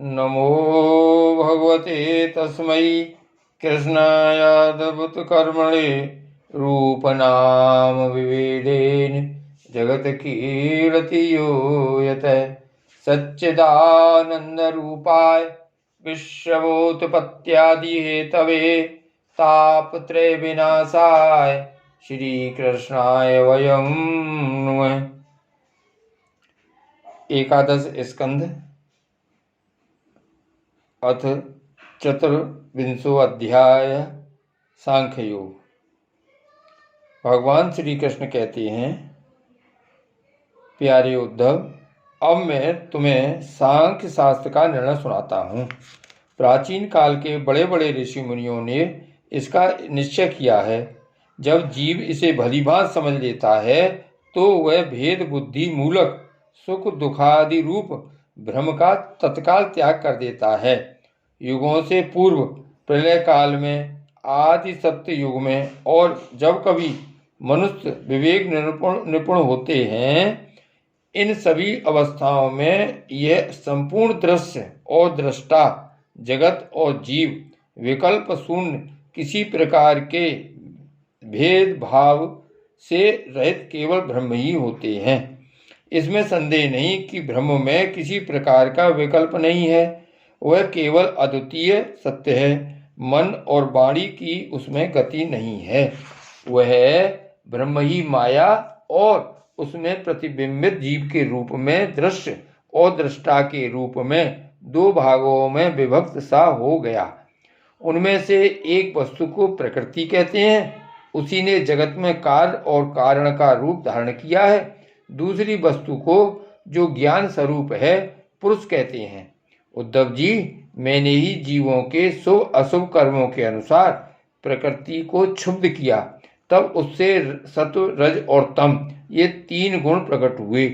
नमो भगवते तस्मै कृष्णायादभूतकर्मणे रूपनाम विभेदेन जगत्कीर्ति यो यतः सच्चिदानन्दरूपाय विश्वोत्पत्त्यादिहेतवे तापत्रयविनाशाय श्रीकृष्णाय वयं नमः। एकादश स्कंध अथ चतुर्विंशो अध्याय सांख्य योग। भगवान श्री कृष्ण कहते हैं, प्यारे उद्धव, अब मैं तुम्हें सांख्य शास्त्र का निर्णय सुनाता हूँ। प्राचीन काल के बड़े बड़े ऋषि मुनियों ने इसका निश्चय किया है। जब जीव इसे भलीभांति समझ लेता है तो वह भेद बुद्धि मूलक सुख दुखादि रूप भ्रम का तत्काल त्याग कर देता है। युगों से पूर्व प्रलय काल में, आदि सत्य युग में और जब कभी मनुष्य विवेक निपुण होते हैं, इन सभी अवस्थाओं में यह संपूर्ण दृश्य और दृष्टा, जगत और जीव विकल्प शून्य किसी प्रकार के भेदभाव से रहित केवल ब्रह्म ही होते हैं। इसमें संदेह नहीं कि ब्रह्म में किसी प्रकार का विकल्प नहीं है। वह केवल अद्वितीय सत्य है। मन और वाणी की उसमें गति नहीं है। वह ब्रह्म ही माया और उसमें प्रतिबिंबित जीव के रूप में दृश्य और दृष्टा के रूप में दो भागों में विभक्त सा हो गया। उनमें से एक वस्तु को प्रकृति कहते हैं, उसी ने जगत में कार्य और कारण का रूप धारण किया है। दूसरी वस्तु को, जो ज्ञान स्वरूप है, पुरुष कहते हैं। उद्धव जी, मैंने ही जीवों के शुभ अशुभ कर्मों के अनुसार प्रकृति को क्षुब्ध किया। तब उससे सत्व, रज और तम ये तीन गुण प्रकट हुए।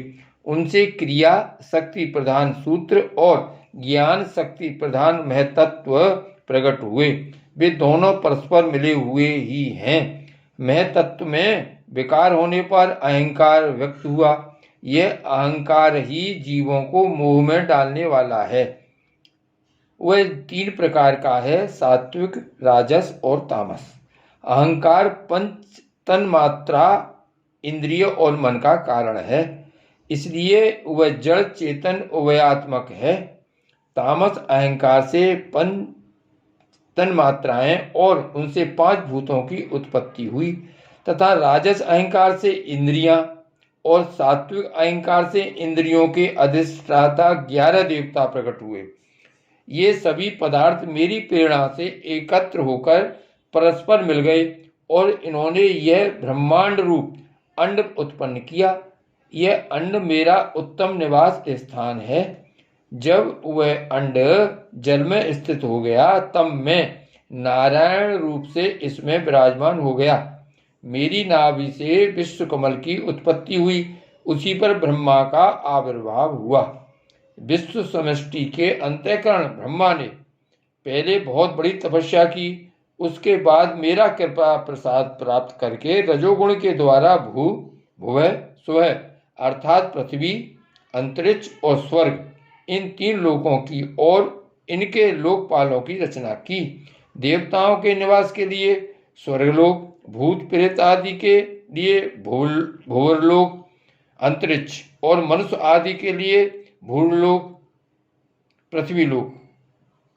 उनसे क्रिया शक्ति प्रधान सूत्र और ज्ञान शक्ति प्रधान महतत्व प्रकट हुए। वे दोनों परस्पर मिले हुए ही हैं। महतत्व में विकार होने पर अहंकार व्यक्त हुआ। यह अहंकार ही जीवों को मोह में डालने वाला है। वह तीन प्रकार का है, सात्विक, राजस और तामस। अहंकार पंच तन्मात्रा, इंद्रिय और मन का कारण है, इसलिए वह जड़ चेतन उभयात्मक है। तामस अहंकार से पंच तन्मात्राएं और उनसे पांच भूतों की उत्पत्ति हुई तथा राजस अहंकार से इंद्रियां और सात्विक अहंकार से इंद्रियों के अधिष्ठाता 11 देवता प्रकट हुए। ये सभी पदार्थ मेरी प्रेरणा से एकत्र होकर परस्पर मिल गए और इन्होंने यह ब्रह्मांड रूप अंड उत्पन्न किया। यह अंड मेरा उत्तम निवास स्थान है। जब वह अंड जल में स्थित हो गया तब मैं नारायण रूप से इसमें विराजमान हो गया। मेरी नाभि से विश्व कमल की उत्पत्ति हुई। उसी पर ब्रह्मा का आविर्भाव हुआ। विश्व समष्टि के अंतःकरण ब्रह्मा ने पहले बहुत बड़ी तपस्या की। उसके बाद मेरा कृपा प्रसाद प्राप्त करके रजोगुण के द्वारा भू भुवः स्वः अर्थात पृथ्वी, अंतरिक्ष और स्वर्ग, इन तीन लोकों की और इनके लोकपालों की रचना की। देवताओं के निवास के लिए स्वर्गलोक, भूत प्रेत आदि के लिए भूवरलोक, अंतरिक्ष और मनुष्य आदि के लिए भूलोक, पृथ्वीलोक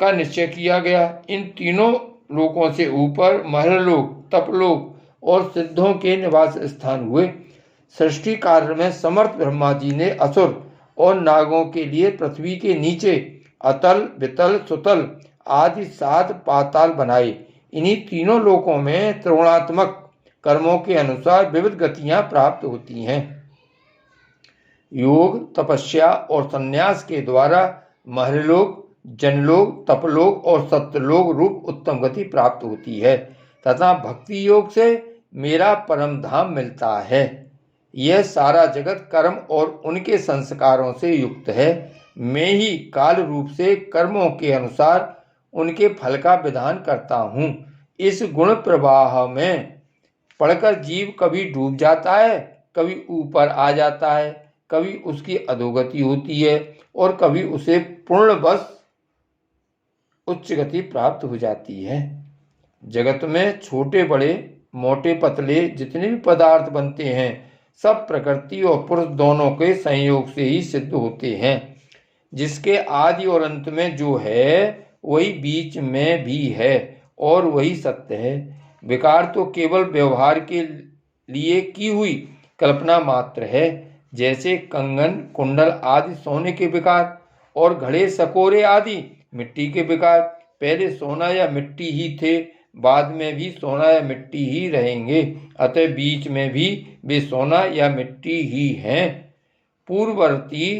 का निश्चय किया गया। इन तीनों लोकों से ऊपर महर्लोक, तपलोक और सिद्धों के निवास स्थान हुए। सृष्टि कार्य में समर्थ ब्रह्मा जी ने असुर और नागों के लिए पृथ्वी के नीचे अतल, वितल, सुतल आदि 7 पाताल बनाए। इन्हीं तीनों लोकों में त्रिगुणात्मक कर्मों के अनुसार विविध गतियां प्राप्त होती हैं। योग, तपस्या और संन्यास के द्वारा महर्लोक, जनलोक, तपलोक और सत्यलोक रूप उत्तम गति प्राप्त होती है तथा भक्ति योग से मेरा परम धाम मिलता है। यह सारा जगत कर्म और उनके संस्कारों से युक्त है। मैं ही काल रूप से कर्मों के अनुसार उनके फल का विधान करता हूँ। इस गुण प्रवाह में पढ़कर जीव कभी डूब जाता है, कभी ऊपर आ जाता है, कभी उसकी अधोगति होती है और कभी उसे पूर्णवश उच्च गति प्राप्त हो जाती है। जगत में छोटे बड़े मोटे पतले जितने भी पदार्थ बनते हैं सब प्रकृति और पुरुष दोनों के संयोग से ही सिद्ध होते हैं। जिसके आदि और अंत में जो है वही बीच में भी है और वही सत्य है। विकार तो केवल व्यवहार के लिए की हुई कल्पना मात्र है। जैसे कंगन कुंडल आदि सोने के विकार और घड़े सकोरे आदि मिट्टी के विकार पहले सोना या मिट्टी ही थे, बाद में भी सोना या मिट्टी ही रहेंगे, अतः बीच में भी वे सोना या मिट्टी ही हैं। पूर्ववर्ती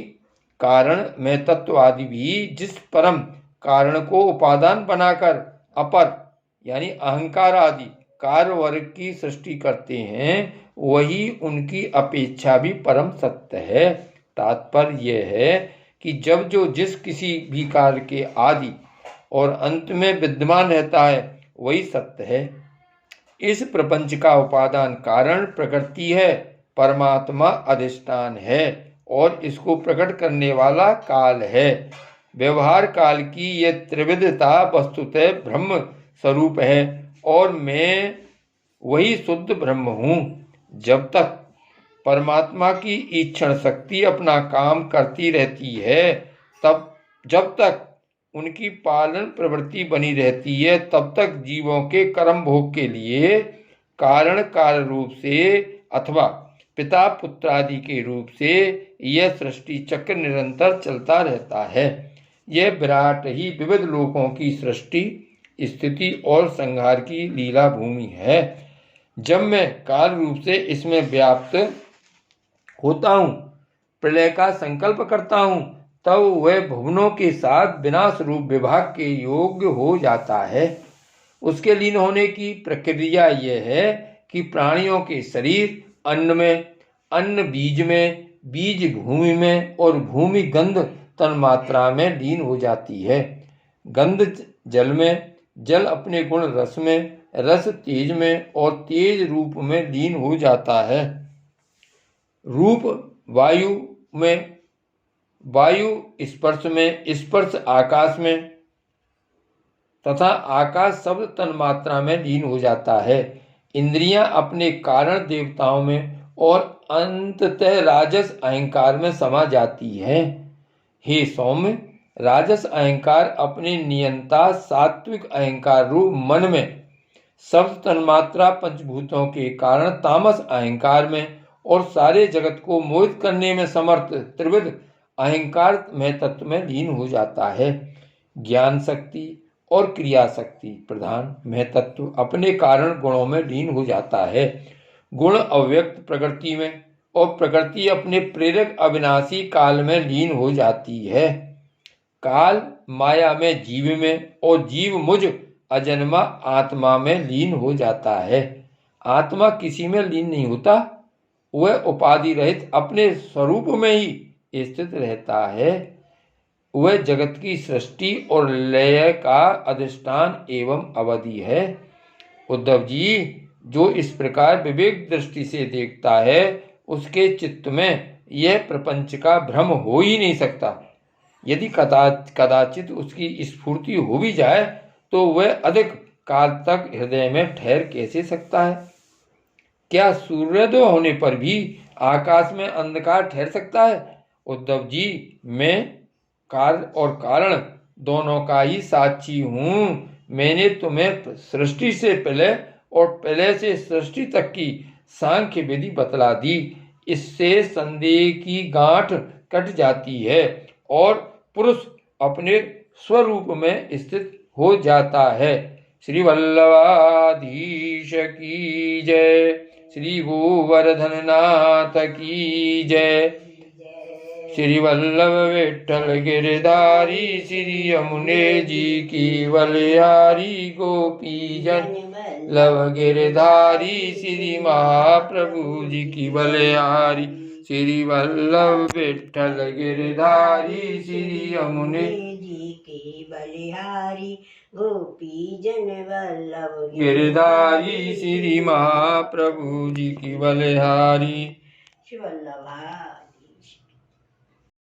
कारण में तत्ववादी भी जिस परम कारण को उपादान बनाकर अपर यानी अहंकार आदि कार्य वर्ग की सृष्टि करते हैं वही उनकी अपेक्षा भी परम सत्य है। तात्पर्य यह है कि जब जो जिस किसी भी कार्य के आदि और अंत में विद्यमान रहता है वही सत्य है। इस प्रपंच का उपादान कारण प्रकृति है, परमात्मा अधिष्ठान है और इसको प्रकट करने वाला काल है। व्यवहार काल की यह त्रिविधता वस्तुतः ब्रह्म स्वरूप है और मैं वही शुद्ध ब्रह्म हूँ। जब तक परमात्मा की ईक्षण शक्ति अपना काम करती रहती है जब तक उनकी पालन प्रवृत्ति बनी रहती है तब तक जीवों के कर्म भोग के लिए कारण कार्य रूप से अथवा पिता पुत्र आदि के रूप से यह सृष्टि चक्र निरंतर चलता रहता है। यह विराट ही विविध लोकों की सृष्टि स्थिति और संहार की लीला भूमि है। जब मैं काल रूप से इसमें व्याप्त होता हूँ, प्रलय का संकल्प करता हूँ, तब वह भुवनों के साथ विनाश रूप विभाग के योग्य हो जाता है। उसके लीन होने की प्रक्रिया यह है कि प्राणियों के शरीर अन्न में, अन्न बीज में, बीज भूमि में और भूमि गंध तन्मात्रा में लीन हो जाती है। गंध जल में, जल अपने गुण रस में, रस तेज में और तेज रूप में लीन हो जाता है। रूप वायु में, वायु स्पर्श में, स्पर्श आकाश में तथा आकाश शब्द तन्मात्रा में लीन हो जाता है। इंद्रियां अपने कारण देवताओं में और अंततः राजस अहंकार में समा जाती है। हे सौम्य, राजस अहंकार अपने नियंता सात्विक अहंकार रूप मन में, शब्द तन्मात्रा पंचभूतों के कारण तामस अहंकार में और सारे जगत को मोहित करने में समर्थ त्रिविध अहंकार में तत्व में लीन हो जाता है। ज्ञान शक्ति और क्रिया शक्ति प्रधान में तत्व अपने कारण गुणों में लीन हो जाता है। गुण अव्यक्त प्रकृति में और प्रकृति अपने प्रेरक अविनाशी काल में लीन हो जाती है। काल माया में जीव में और जीव मुझ अजन्मा आत्मा में लीन हो जाता है। आत्मा किसी में लीन नहीं होता, वह उपाधि रहित अपने स्वरूप में ही स्थित रहता है। वह जगत की सृष्टि और लय का अधिष्ठान एवं अवधि है। उद्धव जी, जो इस प्रकार विवेक दृष्टि से देखता है उसके चित्त में यह प्रपंच का भ्रम हो ही नहीं सकता। यदि कदाचित उसकी स्फूर्ति हो भी जाए तो वह अधिक काल तक हृदय में ठहर कैसे सकता है? क्या सूर्योदय होने पर भी आकाश में अंधकार ठहर सकता है? उद्धव जी, मैं कार्य और कारण दोनों का ही साक्षी हूँ। मैंने तुम्हें सृष्टि से पहले और पहले से सृष्टि तक की सांख्य विधि बतला दी। इससे संदेह की गांठ कट जाती है और पुरुष अपने स्वरूप में स्थित हो जाता है। श्री वल्लभाधीश की जय। श्री गोवर्धन नाथ की जय। श्री वल्लभ विठ्ठल गिरधारी श्री यमुने जी की बलिहारी गोपी जन लव गिरधारी श्री महाप्रभु जी की बलिहारी। श्री वल्लभ विठ्ठल गिरधारी श्री यमुने जी की बलिहारी गोपी जन वल्लभ गिरधारी श्री महाप्रभु जी की बलिहारी। श्री वल्लभा